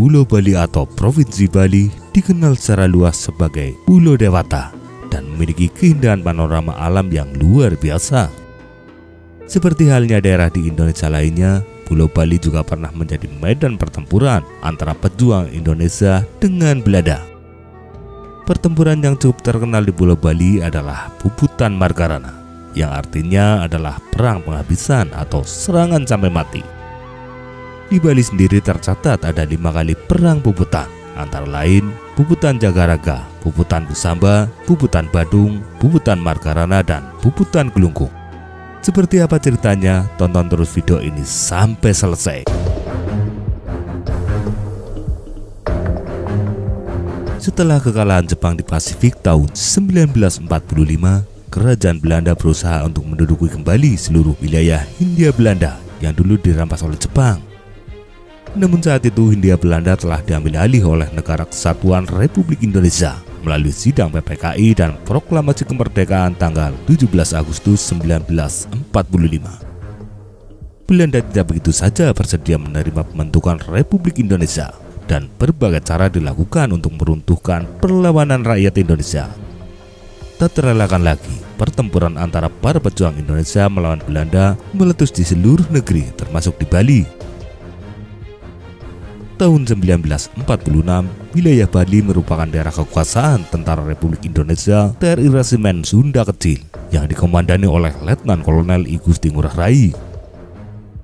Pulau Bali atau Provinsi Bali dikenal secara luas sebagai Pulau Dewata dan memiliki keindahan panorama alam yang luar biasa. Seperti halnya daerah di Indonesia lainnya, Pulau Bali juga pernah menjadi medan pertempuran antara pejuang Indonesia dengan Belanda. Pertempuran yang cukup terkenal di Pulau Bali adalah Puputan Margarana, yang artinya adalah perang penghabisan atau serangan sampai mati. Di Bali sendiri tercatat ada 5 kali perang Puputan, antara lain Puputan Jagaraga, Puputan Busamba, Puputan Badung, Puputan Margarana, dan Puputan Gelunggung. Seperti apa ceritanya? Tonton terus video ini sampai selesai. Setelah kekalahan Jepang di Pasifik tahun 1945, Kerajaan Belanda berusaha untuk menduduki kembali seluruh wilayah Hindia Belanda yang dulu dirampas oleh Jepang. Namun saat itu Hindia Belanda telah diambil alih oleh Negara Kesatuan Republik Indonesia melalui sidang PPKI dan proklamasi kemerdekaan tanggal 17 Agustus 1945. Belanda tidak begitu saja bersedia menerima pembentukan Republik Indonesia, dan berbagai cara dilakukan untuk meruntuhkan perlawanan rakyat Indonesia. Tak terelakkan lagi, pertempuran antara para pejuang Indonesia melawan Belanda meletus di seluruh negeri termasuk di Bali. Tahun 1946, wilayah Bali merupakan daerah kekuasaan Tentara Republik Indonesia TRI Resimen Sunda Kecil yang dikomandani oleh Letnan Kolonel I Gusti Ngurah Rai.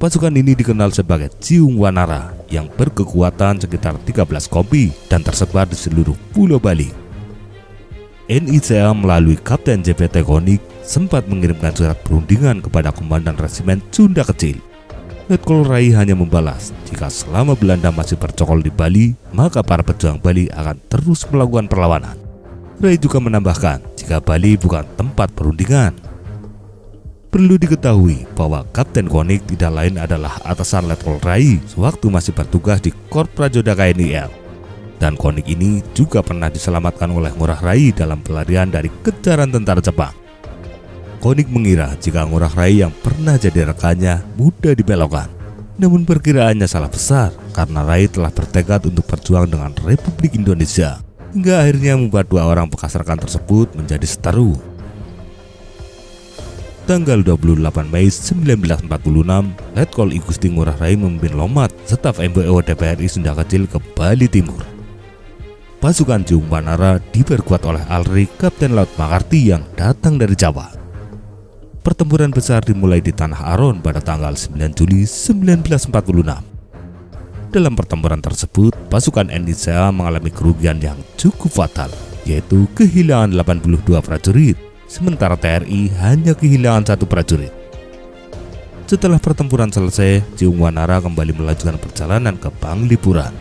Pasukan ini dikenal sebagai Ciung Wanara yang berkekuatan sekitar 13 kompi dan tersebar di seluruh Pulau Bali. NICA melalui Kapten JPT Konik sempat mengirimkan surat perundingan kepada Komandan Resimen Sunda Kecil. Letkol Rai hanya membalas, jika selama Belanda masih bercokol di Bali, maka para pejuang Bali akan terus melakukan perlawanan. Rai juga menambahkan, jika Bali bukan tempat perundingan. Perlu diketahui bahwa Kapten Konik tidak lain adalah atasan Letkol Rai sewaktu masih bertugas di Korps Prajoda KNIL. Dan Konik ini juga pernah diselamatkan oleh Ngurah Rai dalam pelarian dari kejaran tentara Jepang. Konik mengira jika Ngurah Rai yang pernah jadi rekannya mudah dibelokkan. Namun perkiraannya salah besar karena Rai telah bertekad untuk berjuang dengan Republik Indonesia, hingga akhirnya membuat 2 orang bekas rekan tersebut menjadi seteru. Tanggal 28 Mei 1946, Letkol I Gusti Ngurah Rai memimpin Lomat, staf MPO DPRI Sunda Kecil ke Bali Timur. Pasukan Ciung Wanara diperkuat oleh Alri Kapten Laut Makarti yang datang dari Jawa. Pertempuran besar dimulai di Tanah Aron pada tanggal 9 Juli 1946. Dalam pertempuran tersebut, pasukan NICA mengalami kerugian yang cukup fatal, yaitu kehilangan 82 prajurit, sementara TRI hanya kehilangan 1 prajurit. Setelah pertempuran selesai, Ciung Wanara kembali melanjutkan perjalanan ke Panglipuran.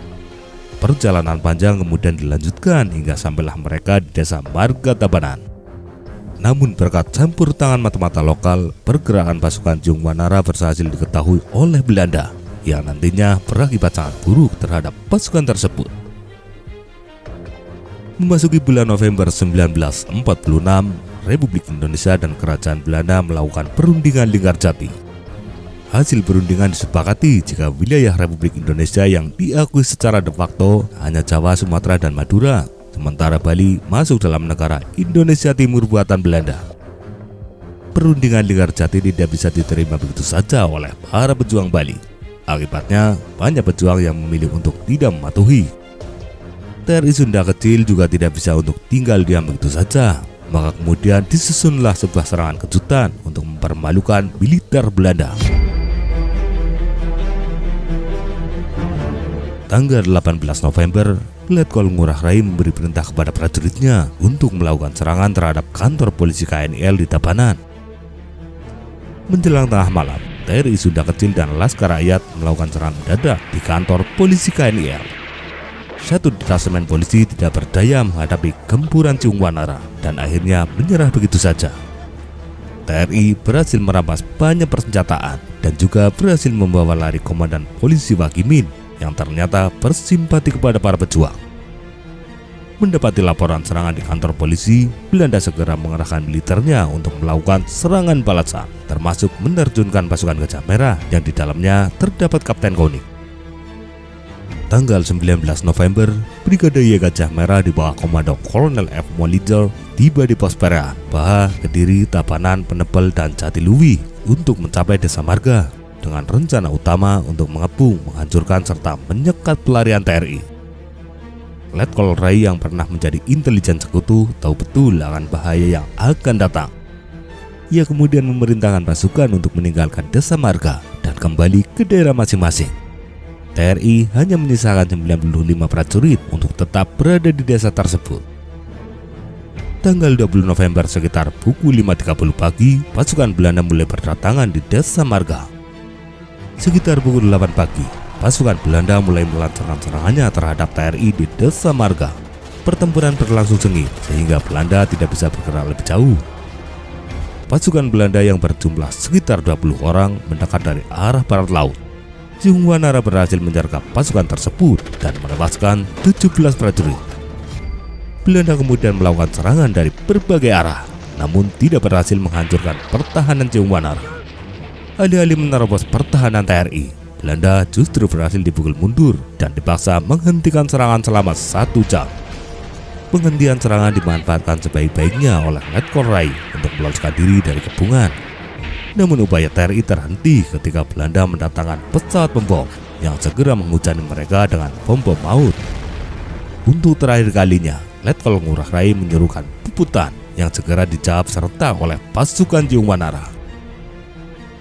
Perjalanan panjang kemudian dilanjutkan hingga sampailah mereka di desa Marga Tabanan. Namun berkat campur tangan mata-mata lokal, pergerakan pasukan Ciung Wanara berhasil diketahui oleh Belanda yang nantinya berakibat sangat buruk terhadap pasukan tersebut. Memasuki bulan November 1946, Republik Indonesia dan Kerajaan Belanda melakukan perundingan Linggarjati. Hasil perundingan disepakati jika wilayah Republik Indonesia yang diakui secara de facto hanya Jawa, Sumatera, dan Madura, sementara Bali masuk dalam negara Indonesia Timur buatan Belanda. Perundingan Linggarjati tidak bisa diterima begitu saja oleh para pejuang Bali. Akibatnya, banyak pejuang yang memilih untuk tidak mematuhi. TRI Sunda Kecil juga tidak bisa untuk tinggal diam begitu saja. Maka kemudian disusunlah sebuah serangan kejutan untuk mempermalukan militer Belanda. Tanggal 18 November, Letkol Ngurah Rai memberi perintah kepada prajuritnya untuk melakukan serangan terhadap kantor polisi KNIL di Tabanan. Menjelang tengah malam, TRI Sunda Kecil dan Laskar Rakyat melakukan serangan mendadak di kantor polisi KNIL. 1 detasemen polisi tidak berdaya menghadapi gempuran Ciung Wanara dan akhirnya menyerah begitu saja. TRI berhasil merampas banyak persenjataan dan juga berhasil membawa lari komandan polisi Wagimin yang ternyata bersimpati kepada para pejuang. Mendapati laporan serangan di kantor polisi, Belanda segera mengerahkan militernya untuk melakukan serangan balasan, termasuk menerjunkan pasukan Gajah Merah yang di dalamnya terdapat Kapten Konik. tanggal 19 November, Brigade Y Gajah Merah di bawah komando Kolonel F. Molitor tiba di pos Perean, Baha, Kediri, Tabanan, Penebel, dan Jatiluwi untuk mencapai Desa Marga dengan rencana utama untuk mengepung, menghancurkan, serta menyekat pelarian TNI. Letkol Rai yang pernah menjadi intelijen sekutu tahu betul akan bahaya yang akan datang. Ia kemudian memerintahkan pasukan untuk meninggalkan Desa Marga dan kembali ke daerah masing-masing. TNI hanya menyisakan 95 prajurit untuk tetap berada di desa tersebut. Tanggal 20 November sekitar pukul 5.30 pagi, pasukan Belanda mulai berdatangan di Desa Marga. Sekitar pukul 8 pagi, pasukan Belanda mulai melancarkan serangannya terhadap TNI di Desa Marga. Pertempuran berlangsung sengit sehingga Belanda tidak bisa bergerak lebih jauh. Pasukan Belanda yang berjumlah sekitar 20 orang mendekat dari arah barat laut. Jung Wanara berhasil menyergap pasukan tersebut dan menewaskan 17 prajurit. Belanda kemudian melakukan serangan dari berbagai arah, namun tidak berhasil menghancurkan pertahanan Jung Wanara. Alih-alih menerobos pertahanan TNI, Belanda justru berhasil dipukul mundur dan dipaksa menghentikan serangan selama 1 jam. Penghentian serangan dimanfaatkan sebaik-baiknya oleh Letkol Rai untuk meloloskan diri dari kepungan. Namun upaya TNI terhenti ketika Belanda mendatangkan pesawat pembom yang segera menghujani mereka dengan bom-bom maut. Untuk terakhir kalinya, Letkol Ngurah Rai menyuruhkan puputan yang segera dijawab serta oleh pasukan Jung Wanara.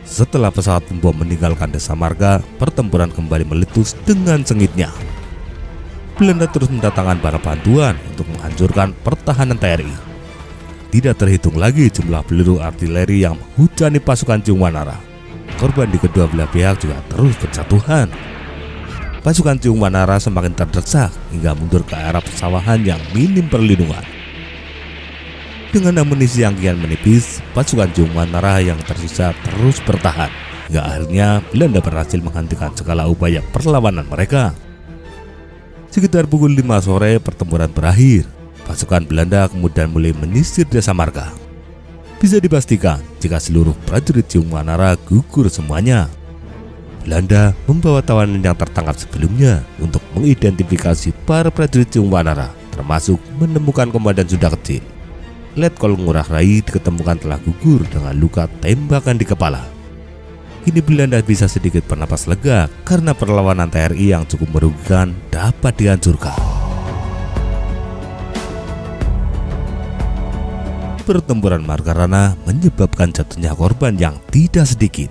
Setelah pesawat pembom meninggalkan Desa Marga, pertempuran kembali meletus dengan sengitnya. Belanda terus mendatangkan barang bantuan untuk menghancurkan pertahanan TNI. Tidak terhitung lagi jumlah peluru artileri yang menghujani pasukan Jung Wanara. Korban di kedua belah pihak juga terus berjatuhan. Pasukan Jung Wanara semakin terdesak hingga mundur ke arah persawahan yang minim perlindungan. Dengan amunisi yang kian menipis, pasukan Jung Wanara yang tersisa terus bertahan hingga akhirnya Belanda berhasil menghentikan segala upaya perlawanan mereka. Sekitar pukul 5 sore pertempuran berakhir. Pasukan Belanda kemudian mulai menyisir Desa Marga. Bisa dipastikan jika seluruh prajurit Jung Wanara gugur semuanya. Belanda membawa tawanan yang tertangkap sebelumnya untuk mengidentifikasi para prajurit Jung Wanara, termasuk menemukan komandan Sunda Kecil. Letkol Ngurah Rai diketemukan telah gugur dengan luka tembakan di kepala. Kini Belanda bisa sedikit bernapas lega karena perlawanan TNI yang cukup merugikan dapat dihancurkan. Pertempuran Margarana menyebabkan jatuhnya korban yang tidak sedikit.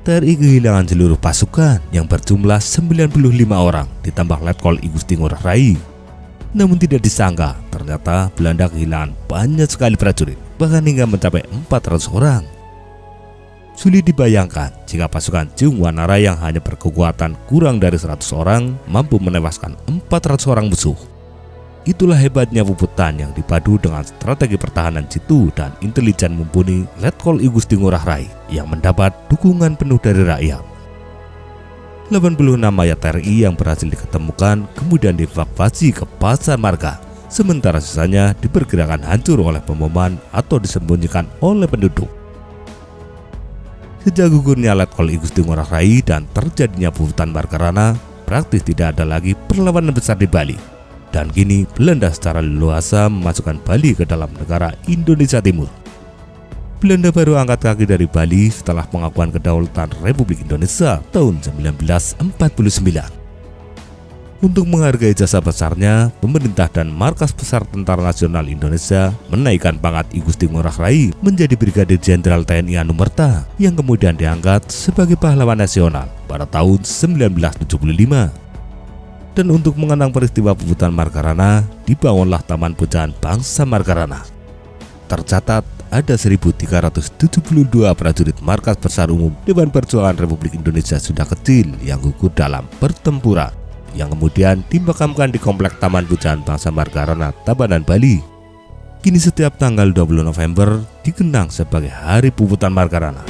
TNI kehilangan seluruh pasukan yang berjumlah 95 orang ditambah Letkol I Gusti Ngurah Rai. Namun tidak disangka, ternyata Belanda kehilangan banyak sekali prajurit, bahkan hingga mencapai 400 orang. Sulit dibayangkan jika pasukan Jung Wanara yang hanya berkekuatan kurang dari 100 orang mampu menewaskan 400 orang musuh. Itulah hebatnya puputan yang dipadu dengan strategi pertahanan jitu dan intelijen mumpuni Letkol I Gusti Ngurah Rai yang mendapat dukungan penuh dari rakyat. 86 mayat TNI yang berhasil diketemukan kemudian dievakuasi ke Pasar Marga, sementara sisanya diperkirakan hancur oleh pemboman atau disembunyikan oleh penduduk. Sejak gugurnya Letkol I Gusti Ngurah Rai dan terjadinya puputan Margarana, praktis tidak ada lagi perlawanan besar di Bali. Dan kini Belanda secara leluasa memasukkan Bali ke dalam negara Indonesia Timur. Belanda baru angkat kaki dari Bali setelah pengakuan kedaulatan Republik Indonesia tahun 1949. Untuk menghargai jasa besarnya, pemerintah dan Markas Besar Tentara Nasional Indonesia menaikkan pangkat I Gusti Ngurah Rai menjadi Brigadir Jenderal TNI Anumerta yang kemudian diangkat sebagai pahlawan nasional pada tahun 1975. Dan untuk mengenang peristiwa puputan Margarana, dibangunlah Taman Pujahan Bangsa Margarana. Tercatat ada 1.372 prajurit Markas Besar Umum Dewan Perjuangan Republik Indonesia Sunda Kecil yang gugur dalam pertempuran, yang kemudian dimakamkan di Komplek Taman Pujahan Bangsa Margarana, Tabanan, Bali. Kini setiap tanggal 20 November dikenang sebagai Hari Puputan Margarana.